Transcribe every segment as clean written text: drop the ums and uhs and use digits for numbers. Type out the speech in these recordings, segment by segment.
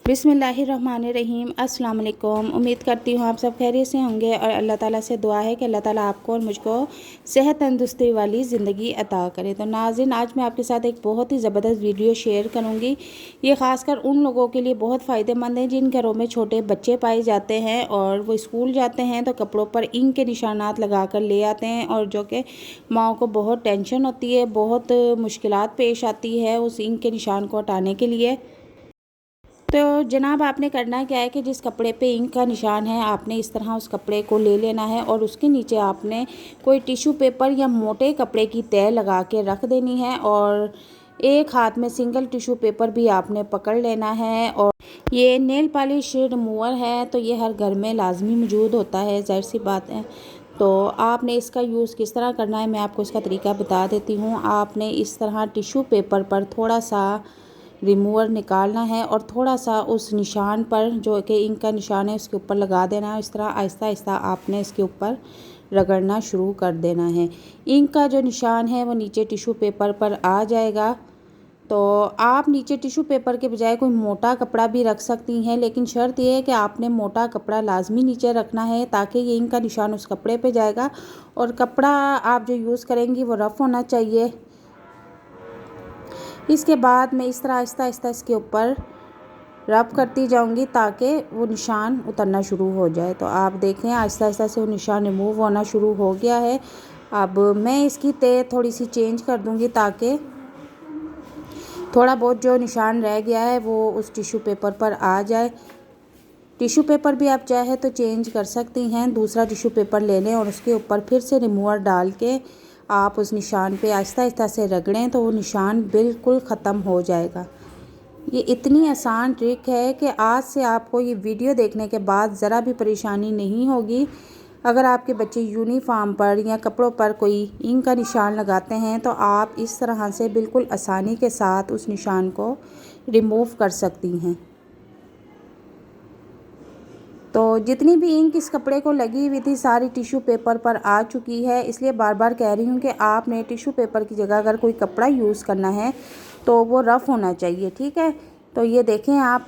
बिस्मिल्लाहिर्रहमानिर्रहीम। अस्सलाम वालेकुम। उम्मीद करती हूँ आप सब खैरियत से होंगे और अल्लाह ताला से दुआ है कि अल्लाह ताला आपको और मुझको सेहत तंदुरुस्ती वाली ज़िंदगी अता करे। तो नाज़रीन, आज मैं आपके साथ एक बहुत ही ज़बरदस्त वीडियो शेयर करूँगी। ये ख़ासकर उन लोगों के लिए बहुत फ़ायदेमंद है जिन घरों में छोटे बच्चे पाए जाते हैं और वो स्कूल जाते हैं तो कपड़ों पर इंक के निशानात लगा कर ले आते हैं, और जो कि माओ को बहुत टेंशन होती है, बहुत मुश्किलात पेश आती है उस इंक के निशान को हटाने के लिए। तो जनाब, आपने करना क्या है कि जिस कपड़े पे इंक का निशान है, आपने इस तरह उस कपड़े को ले लेना है और उसके नीचे आपने कोई टिश्यू पेपर या मोटे कपड़े की तह लगा के रख देनी है, और एक हाथ में सिंगल टिश्यू पेपर भी आपने पकड़ लेना है। और ये नेल पॉलिश रिमूवर है, तो ये हर घर में लाजमी मौजूद होता है, ज़ाहिर सी बात है। तो आपने इसका यूज़ किस तरह करना है, मैं आपको इसका तरीका बता देती हूँ। आपने इस तरह टिश्यू पेपर पर थोड़ा सा रिमूवर निकालना है और थोड़ा सा उस निशान पर, जो कि इंक का निशान है, उसके ऊपर लगा देना है। इस तरह आहिस्ता आहिस्ता आपने इसके ऊपर रगड़ना शुरू कर देना है। इंक का जो निशान है वो नीचे टिश्यू पेपर पर आ जाएगा। तो आप नीचे टिश्यू पेपर के बजाय कोई मोटा कपड़ा भी रख सकती हैं, लेकिन शर्त यह है कि आपने मोटा कपड़ा लाजमी नीचे रखना है, ताकि ये इंक का निशान उस कपड़े पे जाएगा। और कपड़ा आप जो यूज़ करेंगी वो रफ़ होना चाहिए। इसके बाद मैं इस तरह आहिस्ता आहिस्ता इसके ऊपर रब करती जाऊंगी ताकि वो निशान उतरना शुरू हो जाए। तो आप देखें आहिस्ता आहिस्ता से वो निशान रिमूव होना शुरू हो गया है। अब मैं इसकी तह थोड़ी सी चेंज कर दूंगी ताकि थोड़ा बहुत जो निशान रह गया है वो उस टिश्यू पेपर पर आ जाए। टिश्यू पेपर भी आप चाहे तो चेंज कर सकती हैं, दूसरा टिश्यू पेपर ले लें और उसके ऊपर फिर से रिमूवर डाल के आप उस निशान पे आहिस्ता आहिस्ता से रगड़ें तो वो निशान बिल्कुल ख़त्म हो जाएगा। ये इतनी आसान ट्रिक है कि आज से आपको ये वीडियो देखने के बाद ज़रा भी परेशानी नहीं होगी। अगर आपके बच्चे यूनिफॉर्म पर या कपड़ों पर कोई इंक का निशान लगाते हैं तो आप इस तरह से बिल्कुल आसानी के साथ उस निशान को रिमूव कर सकती हैं। तो जितनी भी इंक इस कपड़े को लगी हुई थी सारी टिश्यू पेपर पर आ चुकी है, इसलिए बार बार कह रही हूँ कि आपने टिश्यू पेपर की जगह अगर कोई कपड़ा यूज़ करना है तो वो रफ़ होना चाहिए, ठीक है। तो ये देखें आप,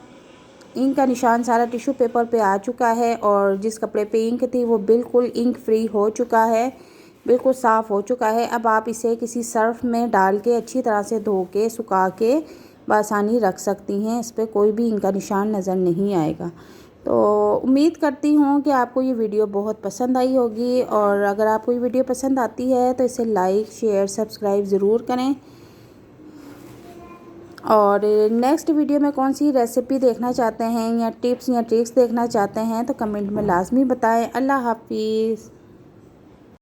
इंक का निशान सारा टिश्यू पेपर पे आ चुका है और जिस कपड़े पे इंक थी वो बिल्कुल इंक फ्री हो चुका है, बिल्कुल साफ़ हो चुका है। अब आप इसे किसी सर्फ में डाल के अच्छी तरह से धो के सुखा के बआसानी रख सकती हैं, इस पर कोई भी इंक का निशान नज़र नहीं आएगा। तो उम्मीद करती हूँ कि आपको ये वीडियो बहुत पसंद आई होगी, और अगर आपको ये वीडियो पसंद आती है तो इसे लाइक शेयर सब्सक्राइब ज़रूर करें। और नेक्स्ट वीडियो में कौन सी रेसिपी देखना चाहते हैं या टिप्स या ट्रिक्स देखना चाहते हैं तो कमेंट में लाजमी बताएं। अल्लाह हाफिज़।